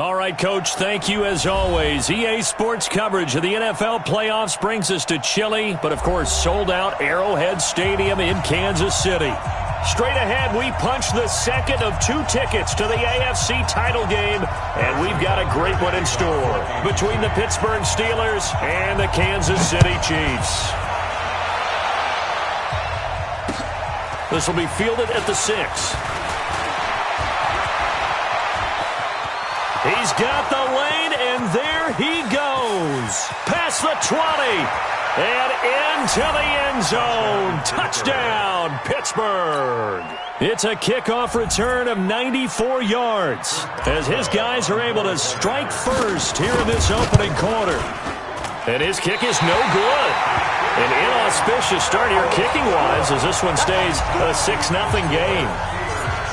All right, Coach, thank you as always. EA Sports coverage of the NFL playoffs brings us to chilly, but of course sold-out Arrowhead Stadium in Kansas City. Straight ahead, we punch the second of 2 tickets to the AFC title game, and we've got a great one in store between the Pittsburgh Steelers and the Kansas City Chiefs. This will be fielded at the 6. He's got the lane, and there he goes. Past the 20, and into the end zone. Touchdown, Pittsburgh. It's a kickoff return of 94 yards as his guys are able to strike first here in this opening quarter. And his kick is no good. An inauspicious start here kicking-wise as this one stays a 6-0 game.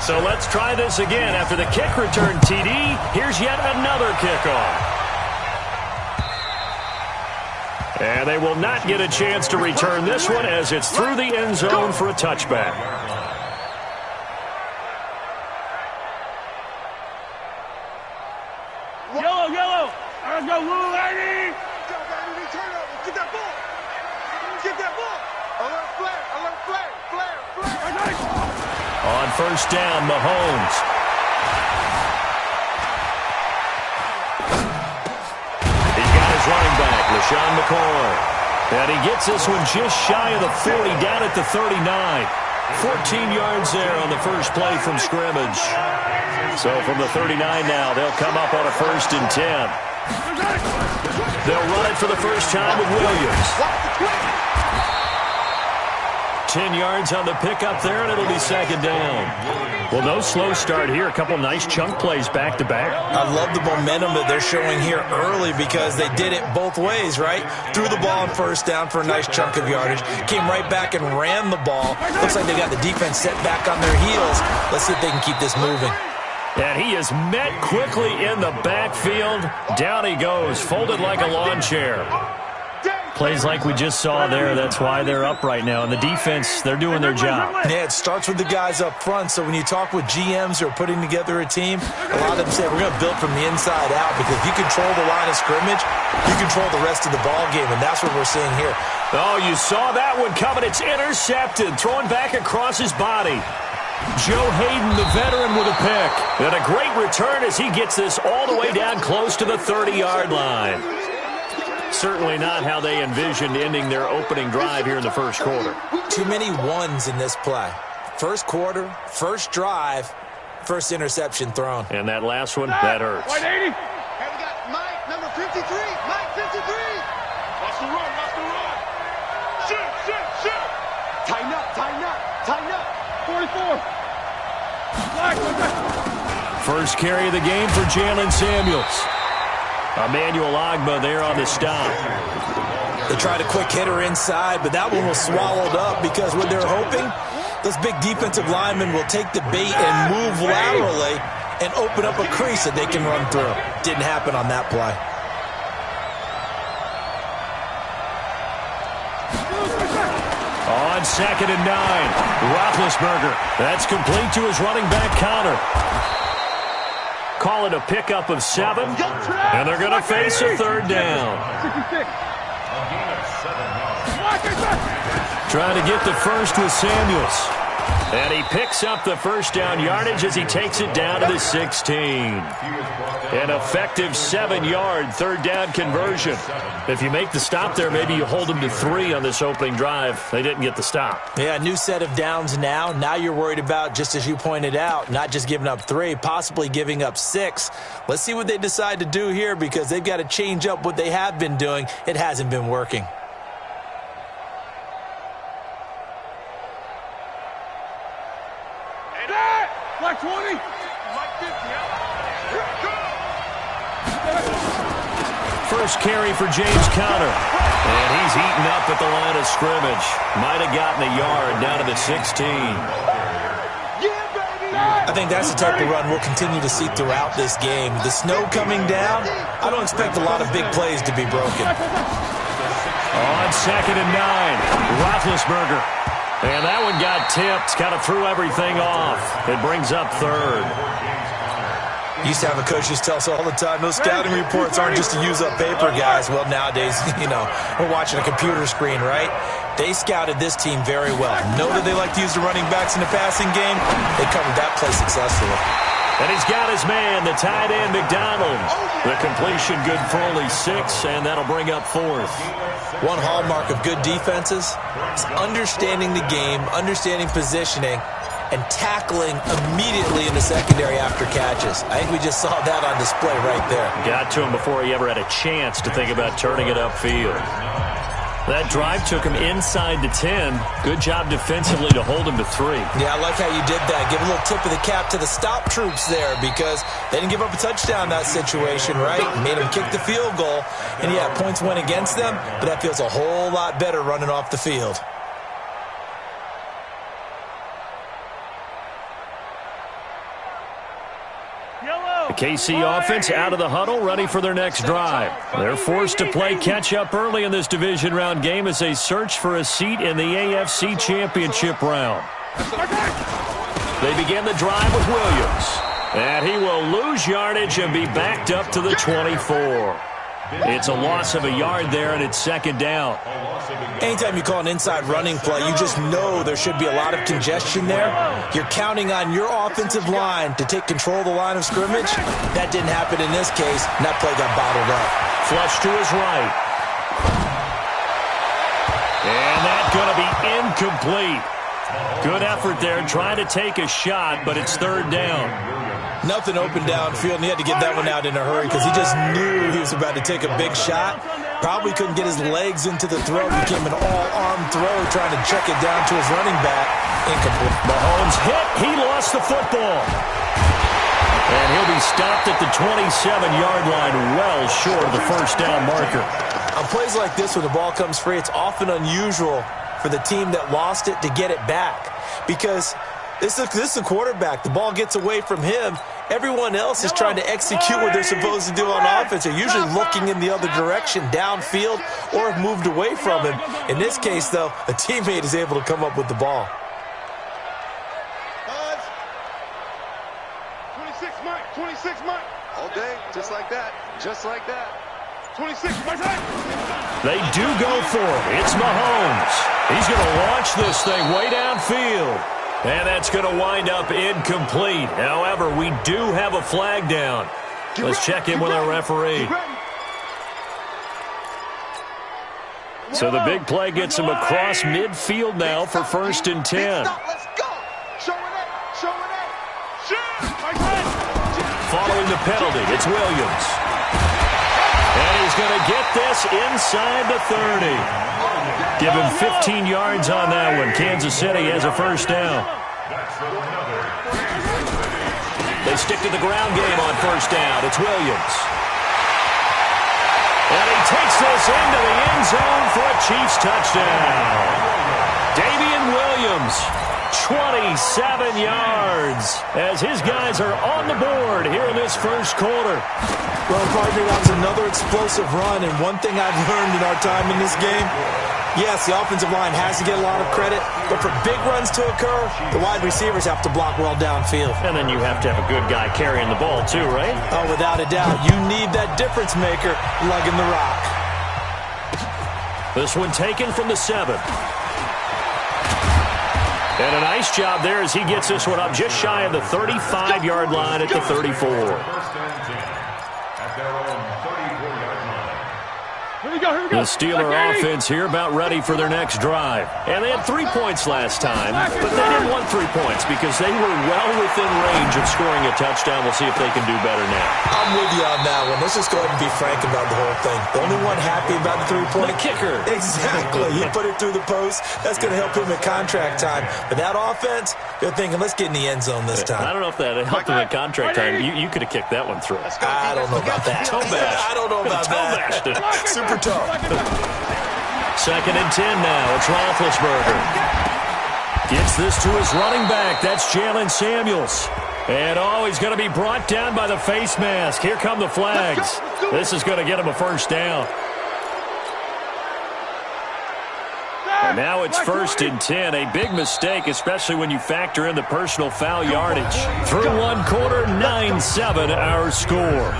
So let's try this again. After the kick return TD, here's yet another kickoff. And they will not get a chance to return this one as it's through the end zone for a touchback. Yellow, yellow. Let's go, Lou, lady. Turn over. Get that ball. Get that ball. Alert flag. Alert flag. Flag. On first down, Mahomes. He's got his running back, LaShawn McCoy. And he gets this one just shy of the 40, down at the 39. 14 yards there on the first play from scrimmage. So from the 39 now, they'll come up on a 1st and 10. They'll run it for the first time with Williams. 10 yards on the pickup there, and it'll be 2nd down. Well, no slow start here. A couple nice chunk plays back-to-back. I love the momentum that they're showing here early because they did it both ways, right? Threw the ball on first down for a nice chunk of yardage. Came right back and ran the ball. Looks like they got the defense set back on their heels. Let's see if they can keep this moving. And he is met quickly in the backfield. Down he goes, folded like a lawn chair. Plays like we just saw there. That's why they're up right now. And the defense, they're doing their job. Yeah, it starts with the guys up front. So when you talk with GMs who are putting together a team, a lot of them say we're going to build from the inside out because if you control the line of scrimmage, you control the rest of the ball game, and that's what we're seeing here. Oh, you saw that one coming. It's intercepted, thrown back across his body. Joe Hayden, the veteran, with a pick. And a great return as he gets this all the way down close to the 30-yard line. Certainly not how they envisioned ending their opening drive here in the first quarter. Too many ones in this play. First quarter, first drive, first interception thrown. And that last one, that hurts. White 80. And we got Mike, number 53. Mike 53. Watch the run, watch the run. Shoot. Tighten up. 44. First carry of the game for Jalen Samuels. Emmanuel Ogbah there on the stop. They tried a quick hitter inside, but that one was swallowed up because what they're hoping, those big defensive linemen will take the bait and move laterally and open up a crease that they can run through. Didn't happen on that play. On 2nd and 9, Roethlisberger. That's complete to his running back Connor. Call it a pickup of 7, and they're going to face a 3rd down. Trying to get the first with Samuels. And he picks up the first down yardage as he takes it down to the 16. An effective 7-yard 3rd down conversion. If you make the stop there, maybe you hold them to 3 on this opening drive. They didn't get the stop. Yeah, new set of downs now. Now you're worried about, just as you pointed out, not just giving up 3, possibly giving up 6. Let's see what they decide to do here because they've got to change up what they have been doing. It hasn't been working. Black 20. Mike 50. First carry for James Conner. And he's eaten up at the line of scrimmage. Might have gotten a yard down to the 16. I think that's the type of run we'll continue to see throughout this game. The snow coming down, I don't expect a lot of big plays to be broken. On 2nd and 9, Roethlisberger. And that one got tipped, kind of threw everything off. It brings up 3rd. Used to have a coach just tell us all the time, those scouting reports aren't just to use up paper, guys. Well, nowadays, we're watching a computer screen, right? They scouted this team very well. Know that they like to use the running backs in the passing game. They covered that play successfully. And he's got his man, the tight end, McDonald. The completion good for only 6, and that'll bring up 4th. One hallmark of good defenses is understanding the game, understanding positioning, and tackling immediately in the secondary after catches. I think we just saw that on display right there. Got to him before he ever had a chance to think about turning it upfield. That drive took him inside the 10. Good job defensively to hold him to 3. Yeah, I like how you did that. Give a little tip of the cap to the stop troops there because they didn't give up a touchdown in that situation, right? Made them kick the field goal. And, yeah, points went against them, but that feels a whole lot better running off the field. The KC offense out of the huddle, ready for their next drive. They're forced to play catch-up early in this division round game as they search for a seat in the AFC Championship round. They begin the drive with Williams. And he will lose yardage and be backed up to the 24. It's a loss of a yard there, and it's second down. Anytime you call an inside running play, you just know there should be a lot of congestion there. You're counting on your offensive line to take control of the line of scrimmage. That didn't happen in this case, and that play got bottled up. Flush to his right. And that's going to be incomplete. Good effort there, trying to take a shot, but it's third down. Nothing open downfield, and he had to get that one out in a hurry because he just knew he was about to take a big shot. Probably couldn't get his legs into the throw. Became an all-arm throw, trying to check it down to his running back. Incomplete. Mahomes hit. He lost the football. And he'll be stopped at the 27-yard line, well short of the first down marker. On plays like this, when the ball comes free, it's often unusual for the team that lost it to get it back because this is a quarterback. The ball gets away from him. Everyone else is trying to execute what they're supposed to do on offense. They're usually looking in the other direction, downfield, or have moved away from him. In this case, though, a teammate is able to come up with the ball. 26, Mike. 26, Mike. All day, just like that. Just like that. 26, Mike. They do go for it. It's Mahomes. He's going to launch this thing way downfield. And that's going to wind up incomplete. However, we do have a flag down. Let's check in with our referee. So the big play gets him across midfield now for 1st and 10. Let's go. Show it up. Show it up. Following the penalty, it's Williams. And he's going to get this inside the 30. Give him 15 yards on that one. Kansas City has a first down. They stick to the ground game on first down. It's Williams. And he takes this into the end zone for a Chiefs touchdown. Damian Williams, 27 yards, as his guys are on the board here in this first quarter. Well, partner, that was another explosive run, and one thing I've learned in our time in this game, yes, the offensive line has to get a lot of credit, but for big runs to occur, the wide receivers have to block well downfield. And then you have to have a good guy carrying the ball too, right? Oh, without a doubt. You need that difference maker lugging the rock. This one taken from the 7. And a nice job there as he gets this one up just shy of the 35-yard line at the 34. The Steeler offense here about ready for their next drive. And they had 3 points last time, but they didn't want 3 points because they were well within range of scoring a touchdown. We'll see if they can do better now. I'm with you on that one. Let's just go ahead and be frank about the whole thing. The only one happy about the 3-point? The kicker. Exactly. He put it through the post. That's going to help him at contract time. But that offense, they're thinking, let's get in the end zone this time. I don't know if that helped him at contract time. You could have kicked that one through. I don't know about that. Toe bash. I don't know about that. Super tough. 2nd and 10 now. It's Roethlisberger. Gets this to his running back. That's Jalen Samuels. And, he's going to be brought down by the face mask. Here come the flags. This is going to get him a first down. And now it's 1st and 10. A big mistake, especially when you factor in the personal foul yardage. Through one quarter, 9-7 our score.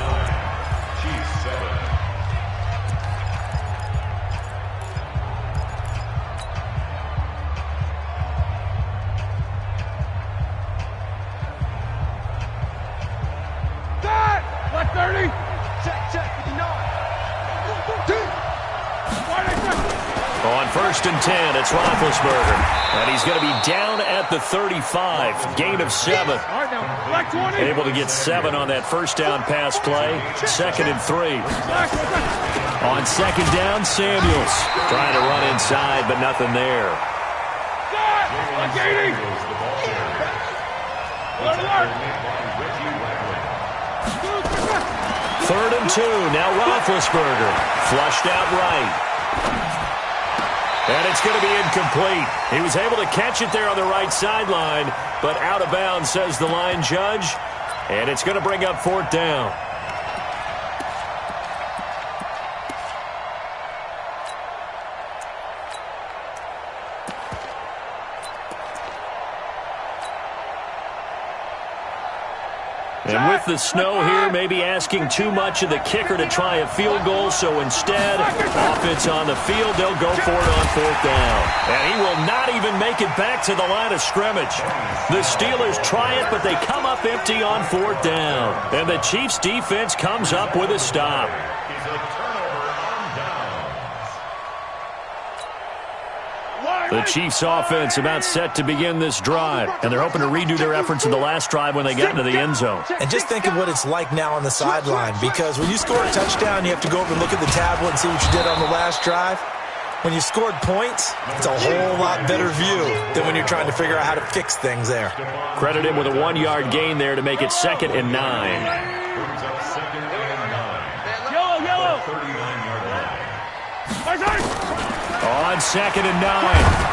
On 1st and 10, it's Roethlisberger. And he's going to be down at the 35. Gain of 7. Able to get 7 on that first down pass play. 2nd and 3. On 2nd down, Samuels. Trying to run inside, but nothing there. 3rd and 2. Now Roethlisberger. Flushed out right. And it's going to be incomplete. He was able to catch it there on the right sideline, but out of bounds, says the line judge. And it's going to bring up 4th down. And with the snow here, maybe asking too much of the kicker to try a field goal. So instead, offense on the field, they'll go for it on 4th down. And he will not even make it back to the line of scrimmage. The Steelers try it, but they come up empty on 4th down. And the Chiefs defense comes up with a stop. The Chiefs offense about set to begin this drive, and they're hoping to redo their efforts in the last drive when they got into the end zone. And just think of what it's like now on the sideline, because when you score a touchdown, you have to go over and look at the tablet and see what you did on the last drive. When you scored points, it's a whole lot better view than when you're trying to figure out how to fix things there. Credit him with a 1-yard gain there to make it 2nd and 9. On 2nd and 9,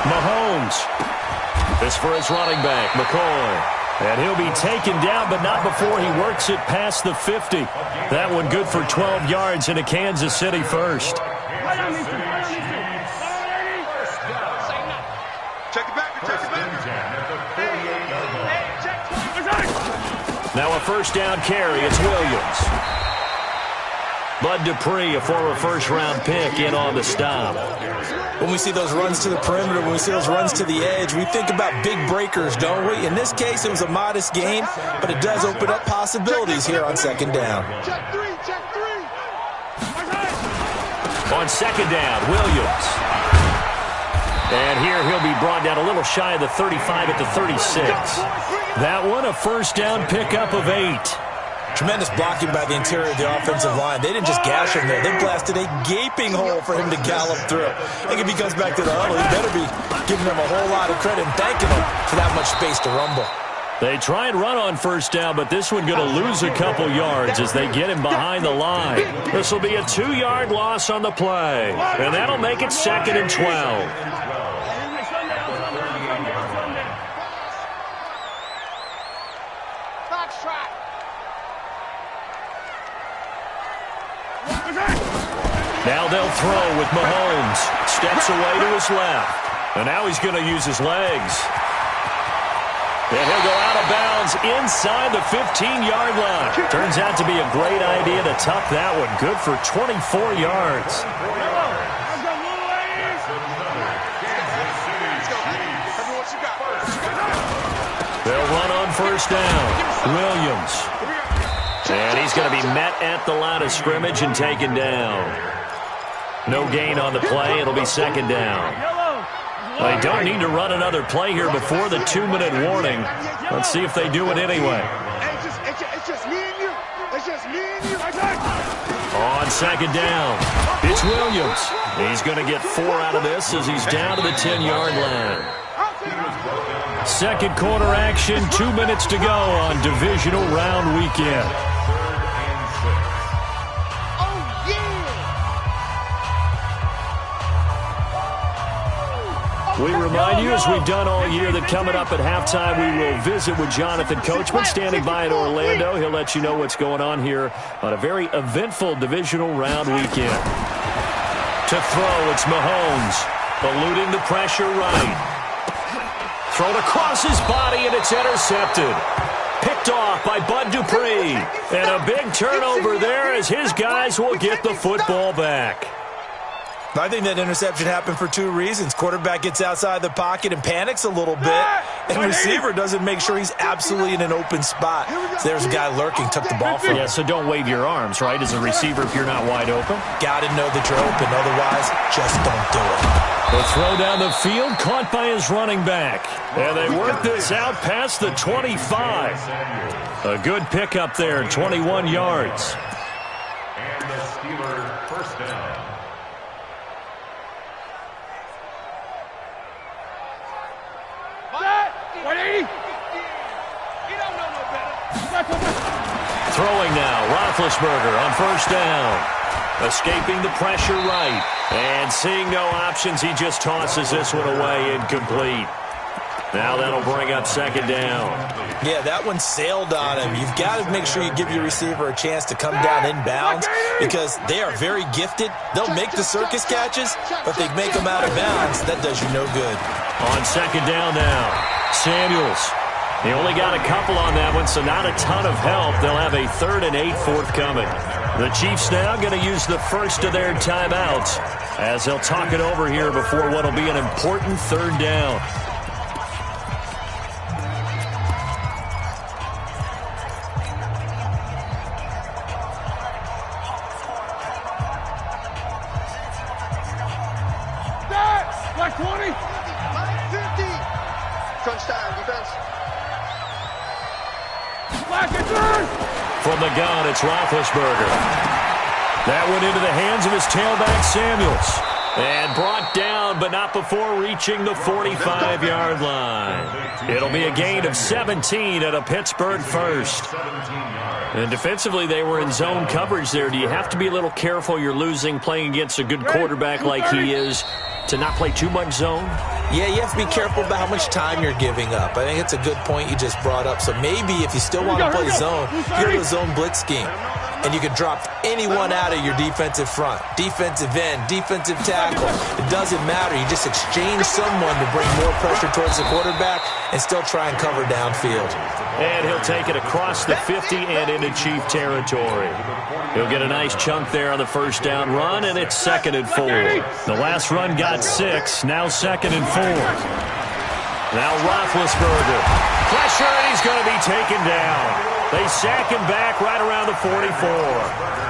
Mahomes. This for his running back, McCoy. And he'll be taken down, but not before he works it past the 50. That one good for 12 yards into Kansas City first. Now a 1st down carry, it's Williams. Bud Dupree, a former first-round pick, in on the stop. When we see those runs to the perimeter, when we see those runs to the edge, we think about big breakers, don't we? In this case, it was a modest gain, but it does open up possibilities here on 2nd down. On 2nd down, Williams. And here he'll be brought down a little shy of the 35 at the 36. That one, a 1st down pickup of 8. Tremendous blocking by the interior of the offensive line. They didn't just gash him there. They blasted a gaping hole for him to gallop through. I think if he comes back to the huddle, he better be giving them a whole lot of credit and thanking them for that much space to rumble. They try and run on 1st down, but this one going to lose a couple yards as they get him behind the line. This will be a 2-yard loss on the play, and that'll make it 2nd and 12. Now they'll throw with Mahomes. Steps away to his left. And now he's going to use his legs. And he'll go out of bounds inside the 15-yard line. Turns out to be a great idea to tuck that one. Good for 24 yards. They'll run on 1st down. Williams. And he's going to be met at the line of scrimmage and taken down. No gain on the play. It'll be 2nd down. They don't need to run another play here before the 2-minute warning. Let's see if they do it anyway. It's just me and you. It's just me and you. On 2nd down, it's Williams. He's going to get 4 out of this as he's down to the 10-yard line. 2nd quarter action, 2 minutes to go on divisional round weekend. We remind you, as we've done all year, that coming up at halftime, we will visit with Jonathan Coachman, standing by in Orlando. He'll let you know what's going on here on a very eventful divisional round weekend. To throw, it's Mahomes. eluding the pressure right. Thrown across his body, and it's intercepted. Picked off by Bud Dupree. And a big turnover there as his guys will get the football back. I think that interception happened for two reasons. Quarterback gets outside the pocket and panics a little bit, and receiver doesn't make sure he's absolutely in an open spot. So there's a guy lurking, took the ball from him. Yeah, so don't wave your arms, right, as a receiver if you're not wide open. Got to know that you're open, otherwise just don't do it. The throw down the field, caught by his running back. And they work this out past the 25. A good pickup there, 21 yards. And the Steelers first down. Throwing now, Roethlisberger on first down. Escaping the pressure right. And seeing no options, he just tosses this one away, incomplete. Now that'll bring up second down. Yeah, that one sailed on him. You've got to make sure you give your receiver a chance to come down inbounds because they are very gifted. They'll make the circus catches, but they make them out of bounds. That does you no good. On second down now, Samuels. He only got a couple on that one, so not a ton of help. They'll have a 3rd and 8 forthcoming. The Chiefs now going to use the first of their timeouts as they'll talk it over here before what will be an important 3rd down. Black 20. Black 50. Crunch time, defense. Black and turn. From the gun, it's Roethlisberger. That went into the hands of his tailback, Samuels. And brought down, but not before reaching the 45-yard line. It'll be a gain of 17 at a Pittsburgh first. And defensively, they were in zone coverage there. Do you have to be a little careful you're losing playing against a good quarterback like he is to not play too much zone? Yeah, you have to be careful about how much time you're giving up. I think it's a good point you just brought up. So maybe if you still want to play zone, you go to a zone blitz scheme. And you can drop anyone out of your defensive front. Defensive end, defensive tackle. It doesn't matter. You just exchange someone to bring more pressure towards the quarterback and still try and cover downfield. And he'll take it across the 50 and into Chief territory. He'll get a nice chunk there on the first down run, and it's 2nd and 4. The last run got 6, now 2nd and 4. Now Roethlisberger. Pressure, and he's going to be taken down. They sack him back right around the 44.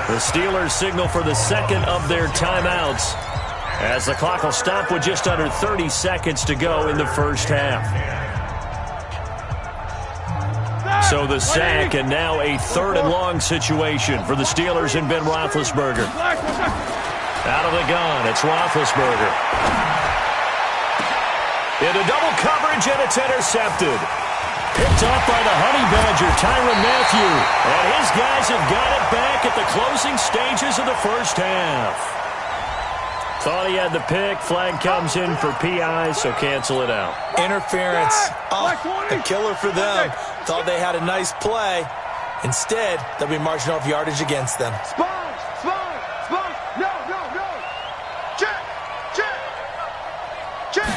The Steelers signal for the second of their timeouts as the clock will stop with just under 30 seconds to go in the first half. So the sack, and now a 3rd and long situation for the Steelers and Ben Roethlisberger. Out of the gun, it's Roethlisberger. Into double coverage, and it's intercepted. Picked up by the Honey Badger, Tyrann Mathieu. And his guys have got it back at the closing stages of the first half. Thought he had the pick. Flag comes in for PI, so cancel it out. Interference. Oh, a killer for them. Thought they had a nice play. Instead, they'll be marching off yardage against them. Sponge, sponge, sponge. No, no, no. Check, check, check.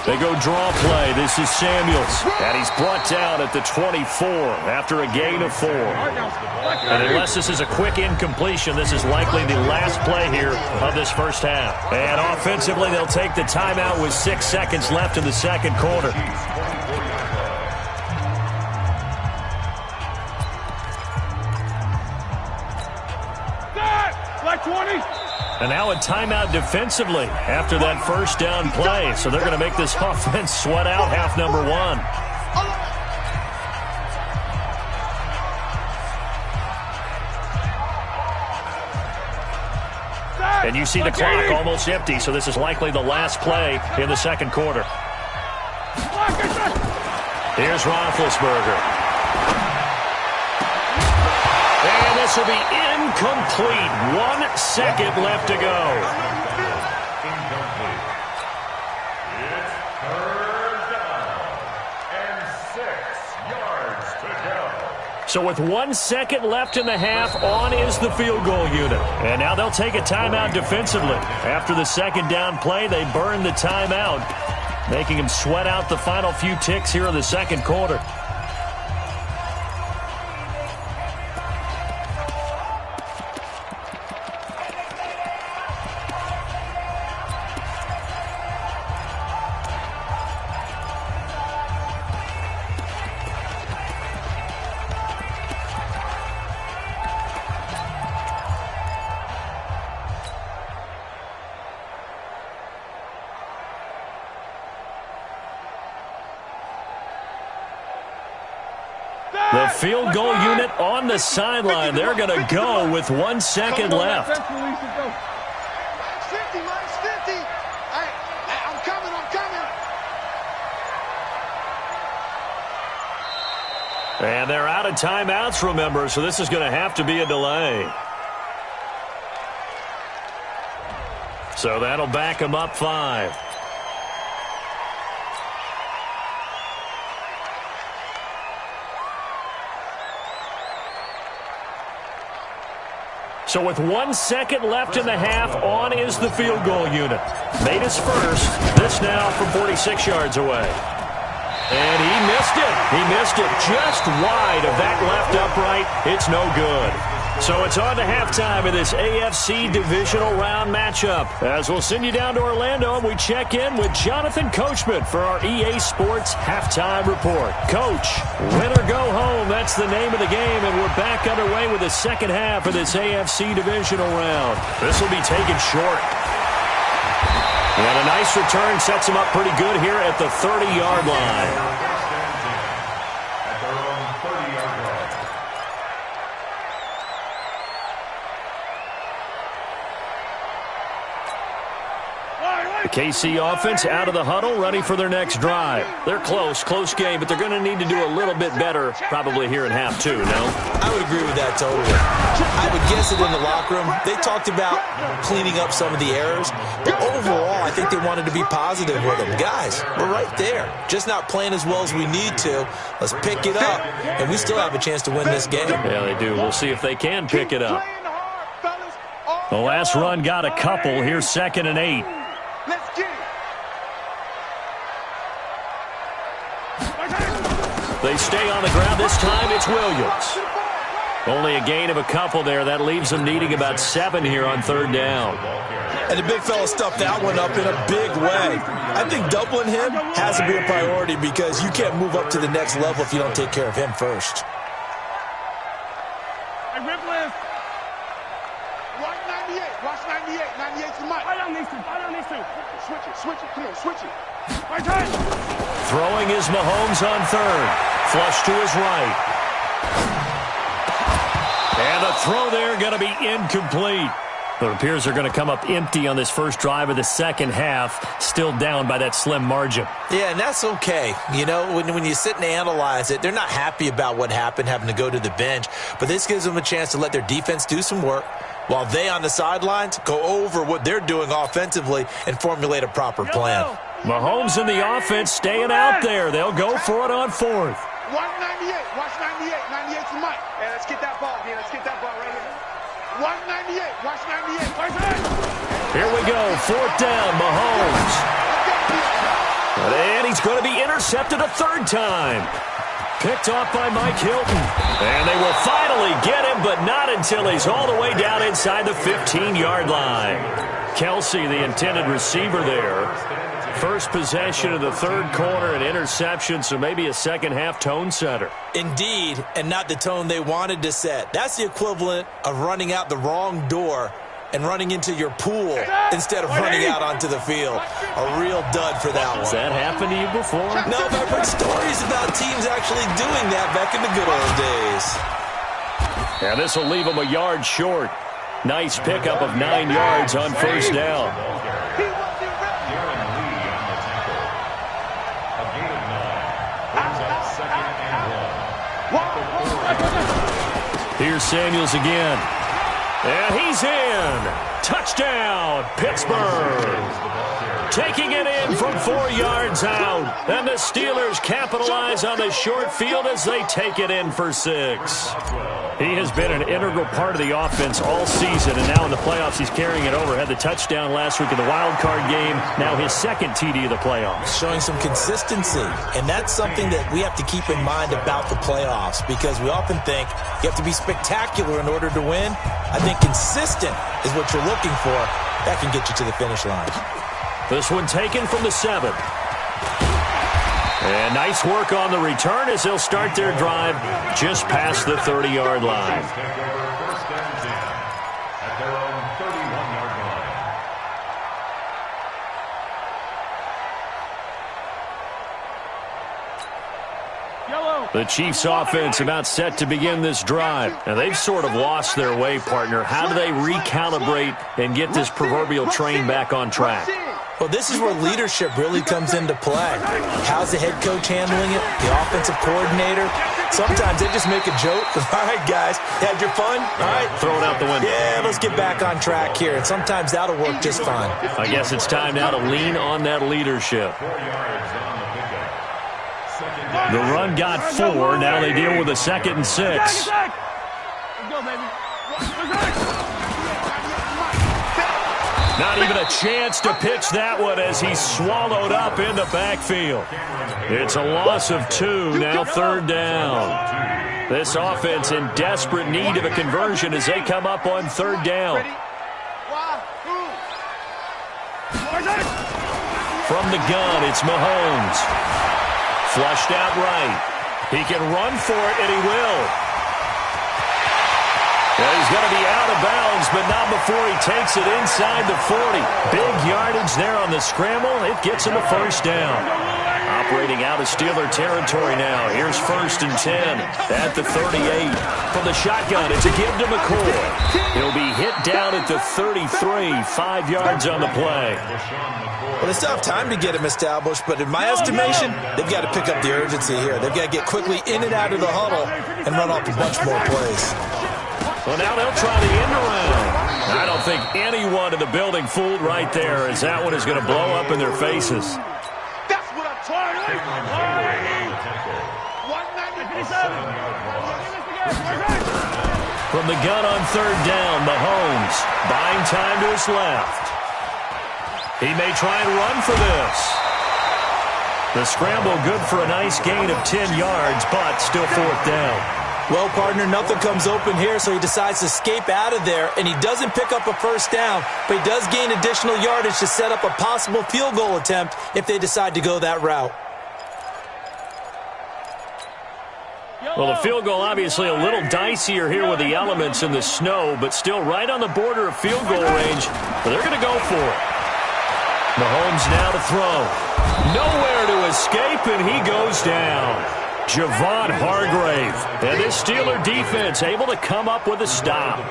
They go draw play. This is Samuels. And he's brought down at the 24 after a gain of 4. And unless this is a quick incompletion, this is likely the last play here of this first half. And offensively, they'll take the timeout with 6 seconds left in the second quarter. Black 20. And now a timeout defensively after that first down play. So they're going to make this offense sweat out half number 1. And you see the clock almost empty, so this is likely the last play in the second quarter. Here's Roethlisberger. And this will be incomplete. 1 second left to go. Incomplete. It's 3rd down and 6 yards to go. So with 1 second left in the half, on is the field goal unit. And now they'll take a timeout defensively. After the second down play, they burn the timeout, making them sweat out the final few ticks here in the second quarter. The field goal unit on the sideline. They're going to go with 1 second left. 50, minus 50. Hey, I'm coming. And they're out of timeouts, remember, so this is going to have to be a delay. So that'll back them up 5. So with 1 second left in the half, on is the field goal unit. Made his first. This now from 46 yards away. And he missed it. He missed it just wide of that left upright. It's no good. So it's on to halftime of this AFC divisional round matchup. As we'll send you down to Orlando, and we check in with Jonathan Coachman for our EA Sports halftime report. Coach, win or go home, that's the name of the game, and we're back underway with the second half of this AFC divisional round. This will be taken short. And a nice return sets him up pretty good here at the 30-yard line. The KC offense out of the huddle, ready for their next drive. They're close game, but they're going to need to do a little bit better probably here in half 2, no? I would agree with that totally. I would guess it in the locker room. They talked about cleaning up some of the errors, but overall, I think they wanted to be positive with them. Guys, we're right there. Just not playing as well as we need to. Let's pick it up, and we still have a chance to win this game. Yeah, they do. We'll see if they can pick it up. The last run got a couple. Here's 2nd and 8. Let's get it. They stay on the ground. This time it's Williams. Only a gain of a couple there. That leaves them needing about 7 here on 3rd down. And the big fella stuffed that one up in a big way. I think doubling him has to be a priority because you can't move up to the next level if you don't take care of him first. Hey, Ripley. Watch 98. Watch 98. 98's the mic. I don't need to. Switch it. Come on, switch it. Right turn. Throwing is Mahomes on 3rd. Flush to his right. And the throw there going to be incomplete. It appears they're going to come up empty on this first drive of the second half, still down by that slim margin. Yeah, and that's okay. You know, when you sit and analyze it, they're not happy about what happened, having to go to the bench. But this gives them a chance to let their defense do some work while they on the sidelines go over what they're doing offensively and formulate a proper plan. Mahomes and the offense staying out there. They'll go for it on 4th. Watch 98. Watch 98. 98's the mic. Hey, let's get that ball, man. Let's get that ball right here. Watch 98. Watch 98. Right turn. Here we go. 4th down, Mahomes. And he's going to be intercepted a 3rd time. Picked off by Mike Hilton. And they will finally get him, but not until he's all the way down inside the 15-yard line. Kelsey, the intended receiver there. First possession of the 3rd quarter, an interception, so maybe a second-half tone setter. Indeed, and not the tone they wanted to set. That's the equivalent of running out the wrong door and running into your pool instead of running out onto the field. A real dud for that one. Has that happened to you before? No, but I've heard stories about teams actually doing that back in the good old days. And this will leave them a yard short. Nice pickup of 9 yards on 1st down. Here's Samuels again. And he's in. Touchdown, Pittsburgh. taking it in from 4 yards out. And the Steelers capitalize on the short field as they take it in for 6. He has been an integral part of the offense all season, and now in the playoffs he's carrying it over. Had the touchdown last week in the wild card game, now his second TD of the playoffs. Showing some consistency, and that's something that we have to keep in mind about the playoffs, because we often think you have to be spectacular in order to win. I think consistent is what you're looking for. That can get you to the finish line. This one taken from the 7. And nice work on the return as they'll start their drive just past the 30-yard line. The Chiefs offense about set to begin this drive. Now they've sort of lost their way, partner. How do they recalibrate and get this proverbial train back on track? Well, this is where leadership really comes into play. How's the head coach handling it? The offensive coordinator? Sometimes they just make a joke. All right, guys, had your fun? All right. Throw it out the window. Yeah, let's get back on track here. And sometimes that'll work just fine. I guess it's time now to lean on that leadership. The run got 4. Now they deal with a 2nd and 6. Let's go, baby. Not even a chance to pitch that one as he's swallowed up in the backfield. It's a loss of 2, now 3rd down. This offense in desperate need of a conversion as they come up on 3rd down. From the gun, it's Mahomes. Flushed out right. He can run for it, and he will. Well, he's going to be out of bounds, but not before he takes it inside the 40. Big yardage there on the scramble. It gets him a 1st down. Operating out of Steeler territory now. Here's 1st and 10 at the 38. From the shotgun, it's a give to McCoy. He'll be hit down at the 33, 5 yards on the play. Well, they still have time to get him established, but in my estimation, they've got to pick up the urgency here. They've got to get quickly in and out of the huddle and run off a bunch more plays. Well, now they'll try the end around. I don't think anyone in the building fooled right there, as that one is going to blow up in their faces. That's what I'm trying to do. 197. From the gun on 3rd down, Mahomes buying time to his left. He may try and run for this. The scramble good for a nice gain of 10 yards, but still 4th down. Well, partner, nothing comes open here, so he decides to escape out of there, and he doesn't pick up a 1st down, but he does gain additional yardage to set up a possible field goal attempt if they decide to go that route. Well, the field goal obviously a little dicier here with the elements in the snow, but still right on the border of field goal range. But they're going to go for it. Mahomes now to throw. Nowhere to escape, and he goes down. Javon Hargrave. And this Steeler defense able to come up with a stop.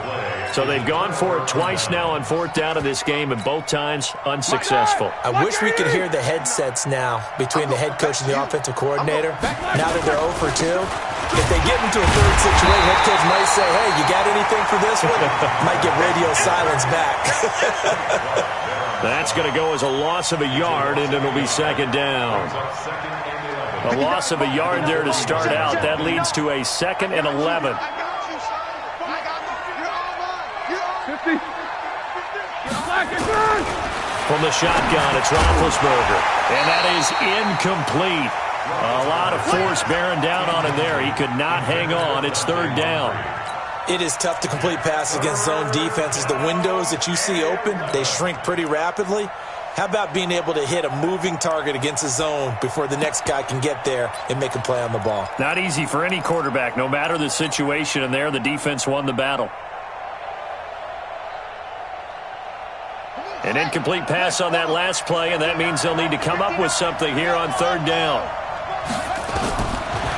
So they've gone for it twice now on 4th down in this game, and both times unsuccessful. I wish we could hear the headsets now between the head coach and the offensive coordinator. Now that they're 0 for 2, if they get into a 3rd situation, head coach might say, hey, you got anything for this one? Might get radio silence back. That's going to go as a loss of a yard, and it'll be 2nd down. A loss of a yard there to start out. That leads to a 2nd and 11. From the shotgun, it's Roethlisberger. And that is incomplete. A lot of force bearing down on him there. He could not hang on. It's 3rd down. It is tough to complete passes against zone defenses. The windows that you see open, they shrink pretty rapidly. How about being able to hit a moving target against a zone before the next guy can get there and make a play on the ball? Not easy for any quarterback, no matter the situation, and there the defense won the battle. An incomplete pass on that last play, and that means they'll need to come up with something here on 3rd down.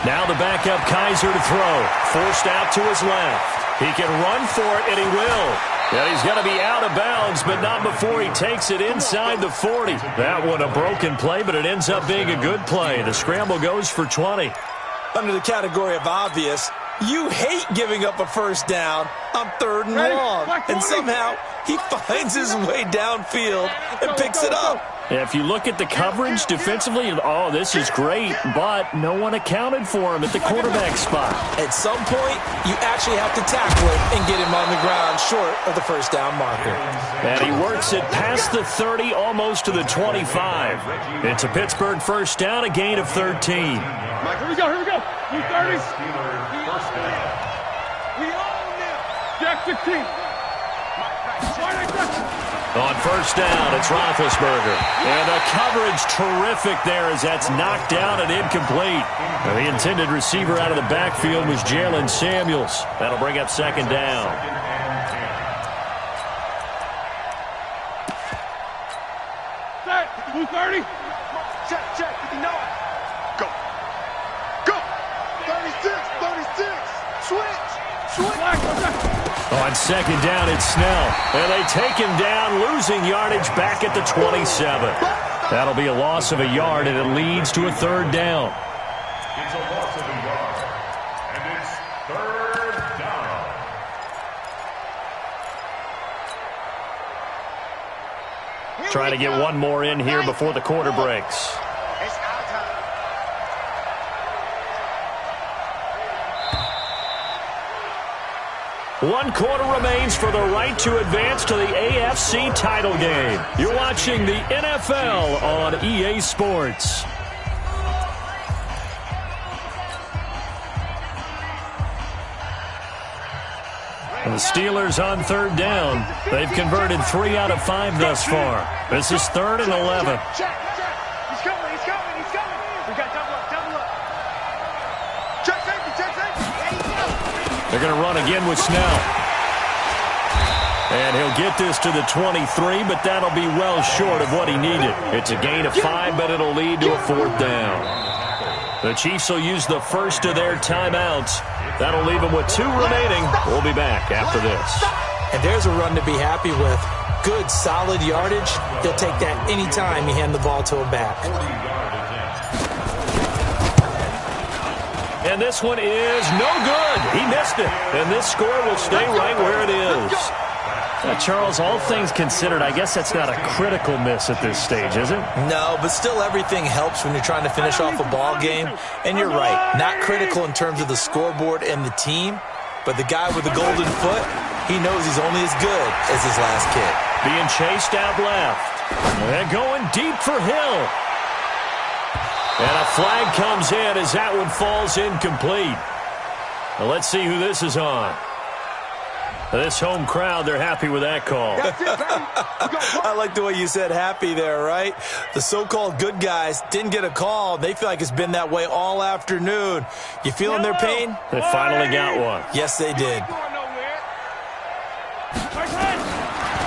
Now the backup Kaiser to throw. Forced out to his left. He can run for it, and he will. And he's going to be out of bounds, but not before he takes it inside the 40. That one a broken play, but it ends up being a good play. The scramble goes for 20. Under the category of obvious, you hate giving up a 1st down on 3rd and long. And somehow he finds his way downfield and picks it up. If you look at the coverage defensively, oh, this is great, but no one accounted for him at the quarterback spot. At some point, you actually have to tackle him and get him on the ground short of the first down marker. And he works it past the 30, almost to the 25. It's a Pittsburgh first down, a gain of 13. Mike, here we go. You 30. We own them. Check the team. On first down, it's Roethlisberger. And the coverage terrific there as that's knocked down and incomplete. Now, the intended receiver out of the backfield was Jalen Samuels. That'll bring up second down. Set. 230. Check. You know it. Go. 36. Switch. On second down, it's Snell. And they take him down, losing yardage back at the 27. That'll be a loss of a yard, and it leads to a third down. It's a loss of a yard. And it's third down. Trying to get one more in here before the quarter breaks. It's our time. One quarter remains for the right to advance to the AFC title game. You're watching the NFL on EA Sports. And the Steelers on third down. They've converted 3 out of 5 thus far. This is 3rd and 11. Check. He's coming. We got double up. Check safety. They're going to run again with Snell. And he'll get this to the 23, but that'll be well short of what he needed. It's a gain of 5, but it'll lead to a 4th down. The Chiefs will use the first of their timeouts. That'll leave them with 2 remaining. We'll be back after this. And there's a run to be happy with. Good, solid yardage. He'll take that anytime you hand the ball to him back. And this one is no good. He missed it. And this score will stay right where it is. Charles, all things considered, I guess that's not a critical miss at this stage, is it? No, but still everything helps when you're trying to finish off a ball game. And you're right, not critical in terms of the scoreboard and the team, but the guy with the golden foot, he knows he's only as good as his last kick. Being chased out left. And going deep for Hill. And a flag comes in as that one falls incomplete. Now let's see who this is on. This home crowd, they're happy with that call. I like the way you said happy there, right? The so-called good guys didn't get a call. They feel like it's been that way all afternoon. You feeling their pain? They finally got one. Yes, they did.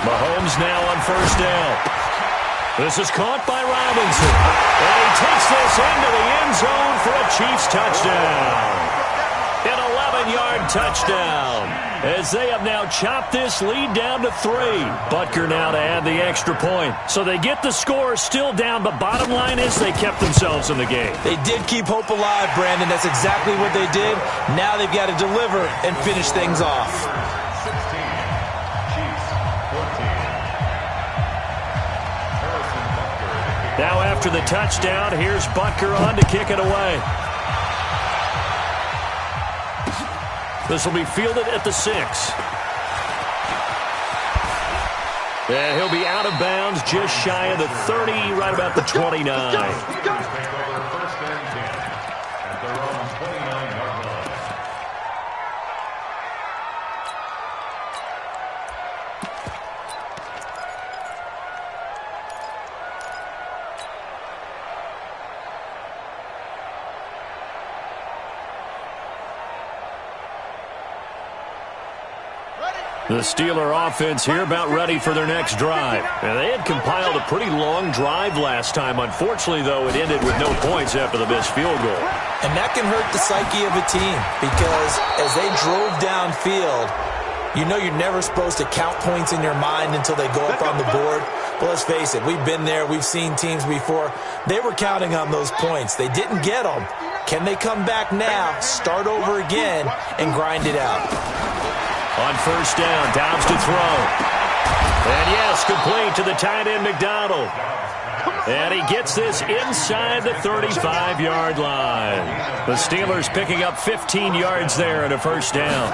Mahomes now on first down. This is caught by Robinson. And he takes this into the end zone for a Chiefs touchdown. An 11-yard touchdown. As they have now chopped this lead down to 3. Butker now to add the extra point. So they get the score still down, but bottom line is they kept themselves in the game. They did keep hope alive, Brandon. That's exactly what they did. Now they've got to deliver and finish things off. 16, Chiefs 14. Now after the touchdown, here's Butker on to kick it away. This will be fielded at the 6. And he'll be out of bounds just shy of the 30, right about the 29. Take over first and 10 at their own 29-yard line. The Steeler offense here about ready for their next drive. And they had compiled a pretty long drive last time. Unfortunately, though, it ended with no points after the missed field goal. And that can hurt the psyche of a team because as they drove downfield, you know you're never supposed to count points in your mind until they go up on the board. But let's face it, we've been there. We've seen teams before. They were counting on those points. They didn't get them. Can they come back now, start over again, and grind it out? On first down, Dobbs to throw. And yes, complete to the tight end, McDonald. And he gets this inside the 35-yard line. The Steelers picking up 15 yards there and a first down.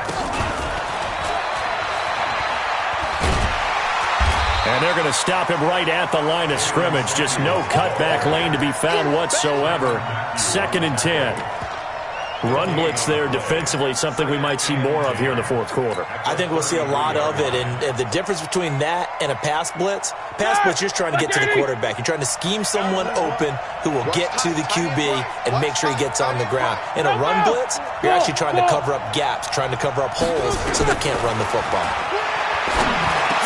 And they're going to stop him right at the line of scrimmage. Just no cutback lane to be found whatsoever. 2nd and 10. Run blitz there defensively, something we might see more of here in the fourth quarter. I think we'll see a lot of it, and the difference between that and a pass blitz, you're just trying to get to the quarterback. You're trying to scheme someone open who will get to the QB and make sure he gets on the ground. In a run blitz, you're actually trying to cover up gaps, trying to cover up holes so they can't run the football.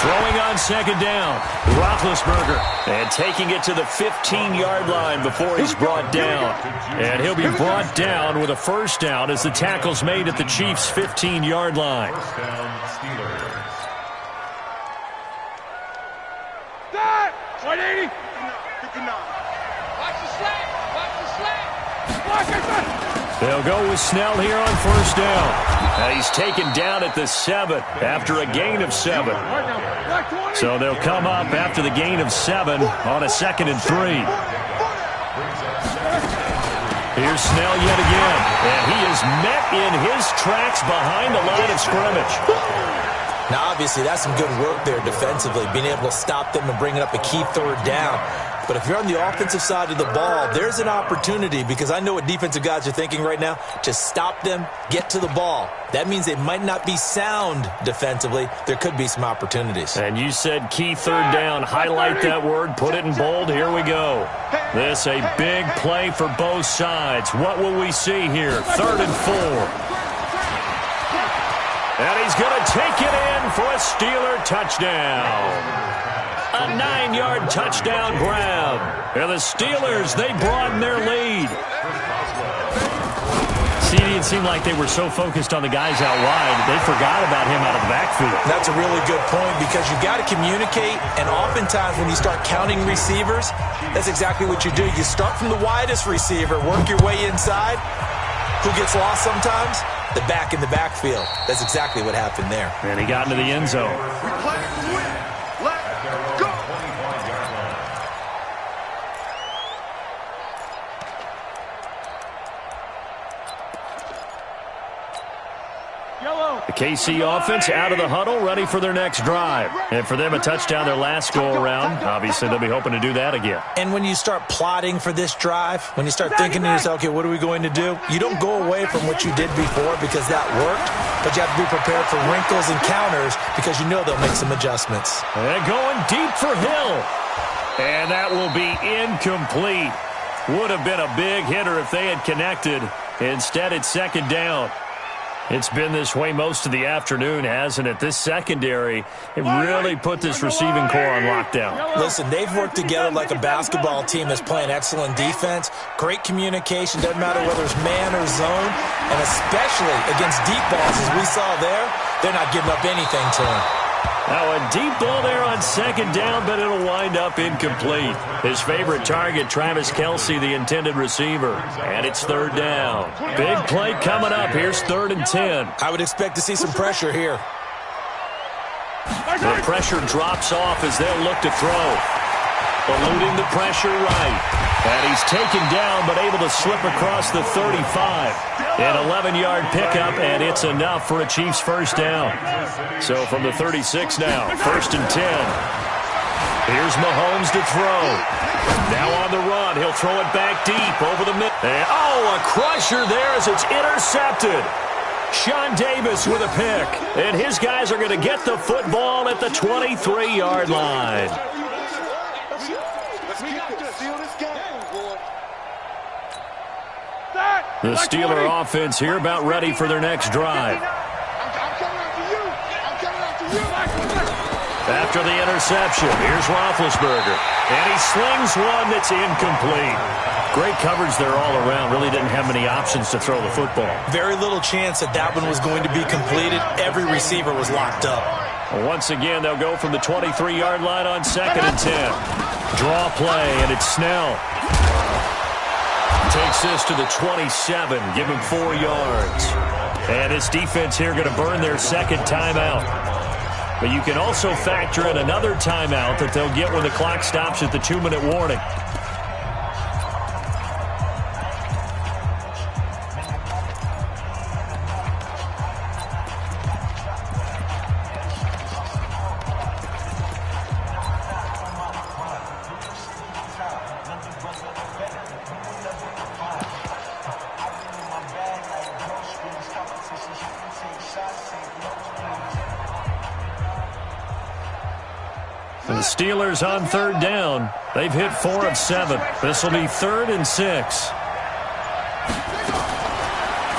Throwing on 2nd down, Roethlisberger, and taking it to the 15-yard line before he's brought down. And he'll be brought down with a first down as the tackle's made at the Chiefs' 15-yard line. First down, Steelers. That! 180! 59. Watch the slant! Watch the slant! Watch it! They'll go with Snell here on first down. And he's taken down at the 7 after a gain of 7. So they'll come up after the gain of 7 on a 2nd and 3. Here's Snell yet again. And he is met in his tracks behind the line of scrimmage. Now, obviously, that's some good work there defensively, being able to stop them and bringing up a key 3rd down. But if you're on the offensive side of the ball, there's an opportunity, because I know what defensive guys are thinking right now, to stop them, get to the ball. That means they might not be sound defensively. There could be some opportunities. And you said key 3rd down. Highlight that word. Put it in bold. Here we go. This a big play for both sides. What will we see here? 3rd and 4. And he's going to take it in for a Steeler touchdown. A 9-yard touchdown grab. And the Steelers, they broaden their lead. See, it seemed like they were so focused on the guys out wide, they forgot about him out of the backfield. That's a really good point, because you've got to communicate, and oftentimes when you start counting receivers, that's exactly what you do. You start from the widest receiver, work your way inside. Who gets lost sometimes? The back in the backfield. That's exactly what happened there. And he got into the end zone. The KC offense out of the huddle, ready for their next drive. And for them, a touchdown their last go-around. Obviously, they'll be hoping to do that again. And when you start plotting for this drive, when you start thinking to yourself, okay, what are we going to do? You don't go away from what you did before because that worked, but you have to be prepared for wrinkles and counters because you know they'll make some adjustments. And going deep for Hill. And that will be incomplete. Would have been a big hitter if they had connected. Instead, it's 2nd down. It's been this way most of the afternoon, hasn't it? This secondary, it really put this receiving core on lockdown. Listen, they've worked together like a basketball team that's playing excellent defense. Great communication, doesn't matter whether it's man or zone. And especially against deep balls, as we saw there, they're not giving up anything to them. Now a deep ball there on 2nd down, but it'll wind up incomplete. His favorite target, Travis Kelce, the intended receiver. And it's 3rd down. Big play coming up. Here's 3rd and 10. I would expect to see some pressure here. The pressure drops off as they'll look to throw. Eluding the pressure right. And he's taken down, but able to slip across the 35. An 11-yard pickup, and it's enough for a Chiefs first down. So from the 36 now, 1st and 10. Here's Mahomes to throw. Now on the run, he'll throw it back deep over the middle. And, a crusher there as it's intercepted. Sean Davis with a pick. And his guys are going to get the football at the 23-yard line. The Steeler offense here about ready for their next drive. After the interception, here's Roethlisberger. And he slings one that's incomplete. Great coverage there all around. Really didn't have many options to throw the football. Very little chance that one was going to be completed. Every receiver was locked up. Once again, they'll go from the 23-yard line on 2nd and 10. Draw play, and it's Snell. Takes this to the 27, give him 4 yards. And his defense here going to burn their 2nd timeout. But you can also factor in another timeout that they'll get when the clock stops at the 2-minute warning. The Steelers on third down. They've hit 4 of 7. This will be 3rd and 6.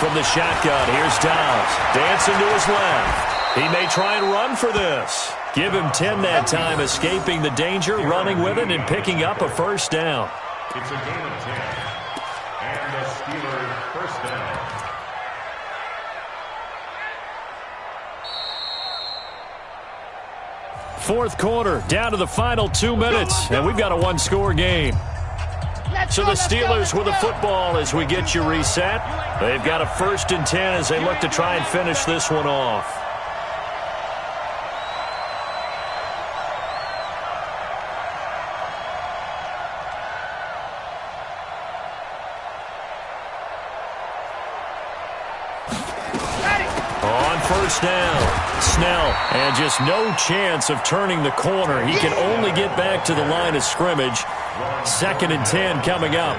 From the shotgun, here's Dobbs. Dancing to his left. He may try and run for this. Give him 10 that time, escaping the danger, running with it, and picking up a first down. It's a gain of 10. And the Steelers first down. Fourth quarter, down to the final 2 minutes, and we've got a one-score game. So the Steelers with the football as we get you reset. They've got a 1st and 10 as they look to try and finish this one off. On first down. Snell, and just no chance of turning the corner. He can only get back to the line of scrimmage. 2nd and 10 coming up.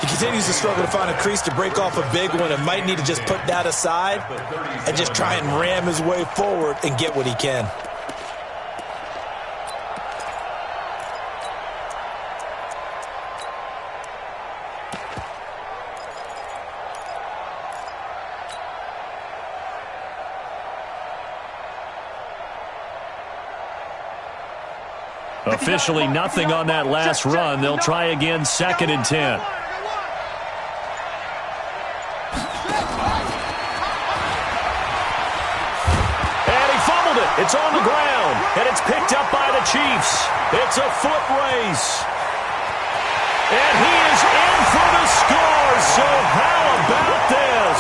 He continues to struggle to find a crease to break off a big one and might need to just put that aside and just try and ram his way forward and get what he can. Officially nothing on that last run. They'll try again, 2nd and 10. And he fumbled it. It's on the ground, and it's picked up by the Chiefs. It's a foot race. And he is in for the score, so how about this?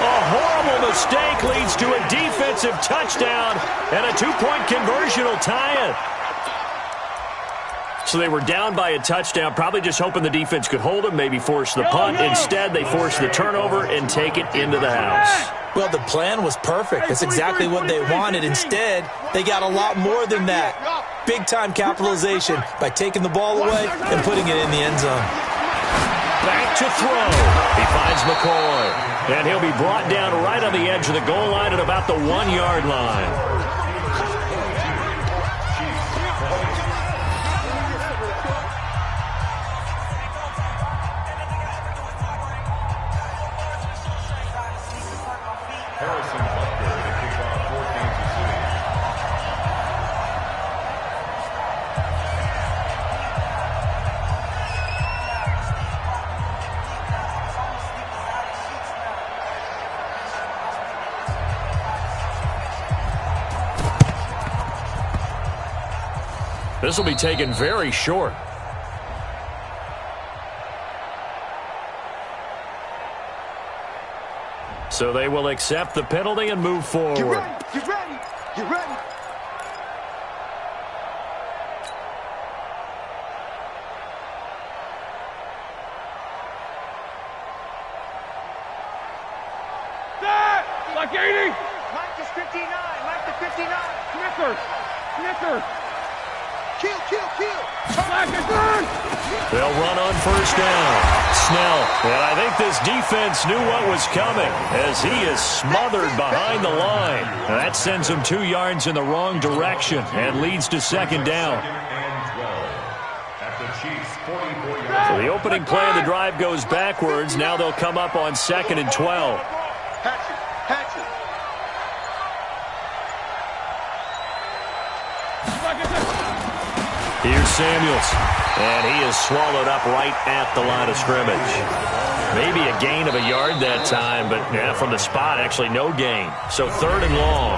A horrible mistake leads to a defensive touchdown, and a 2-point conversion will tie it. So they were down by a touchdown, probably just hoping the defense could hold them, maybe force the punt. Instead, they force the turnover and take it into the house. Well, the plan was perfect. That's exactly what they wanted. Instead, they got a lot more than that. Big-time capitalization by taking the ball away and putting it in the end zone. Back to throw. He finds McCoy. And he'll be brought down right on the edge of the goal line at about the 1-yard line. This will be taken very short. So they will accept the penalty and move forward. Get ready. Get ready. Get ready. Like 80. Mike is 59. Mike to 59. Snickers. Snickers. Kill, kill, kill. Black is good. They'll run on first down. Snell. And I think this defense knew what was coming as he is smothered behind the line. And that sends him 2 yards in the wrong direction and leads to 2nd down. So the opening play of the drive goes backwards. Now they'll come up on 2nd and 12. Hatchet. Hatchet. Here's Samuels, and he is swallowed up right at the line of scrimmage. Maybe a gain of a yard that time, but yeah, from the spot, actually no gain. So 3rd and long.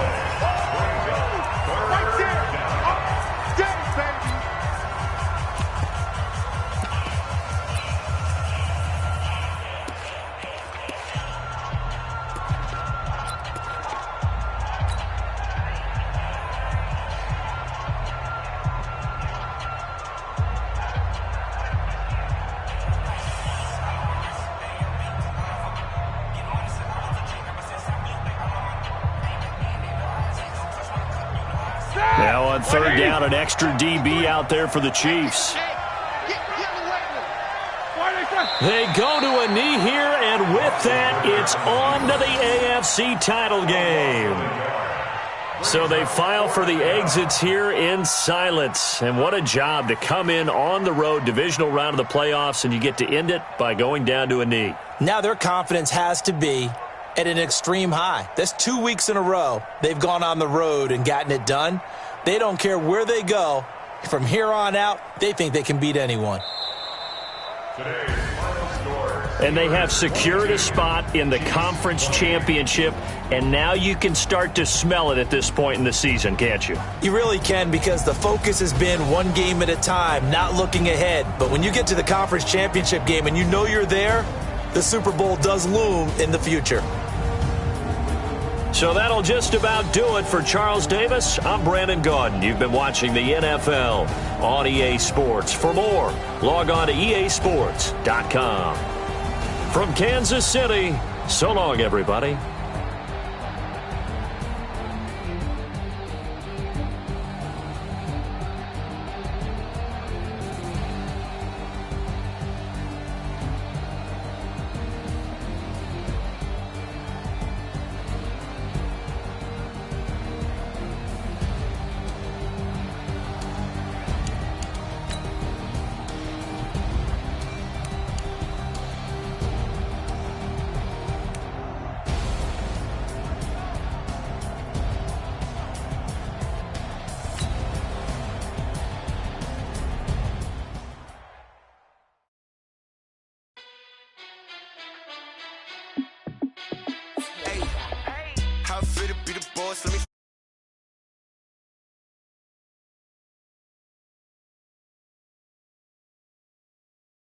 Right there. Daddy, baby. on third down, an extra DB out there for the Chiefs. They go to a knee here, and with that, it's on to the AFC title game. So they file for the exits here in silence. And what a job to come in on the road, divisional round of the playoffs, and you get to end it by going down to a knee. Now their confidence has to be at an extreme high. That's 2 weeks in a row they've gone on the road and gotten it done. They don't care where they go. From here on out, they think they can beat anyone. And they have secured a spot in the conference championship, and now you can start to smell it at this point in the season, can't you? You really can, because the focus has been one game at a time, not looking ahead. But when you get to the conference championship game and you know you're there, the Super Bowl does loom in the future. So that'll just about do it for Charles Davis. I'm Brandon Gaudin. You've been watching the NFL on EA Sports. For more, log on to easports.com. From Kansas City, so long, everybody. How I feel to be the boss, let me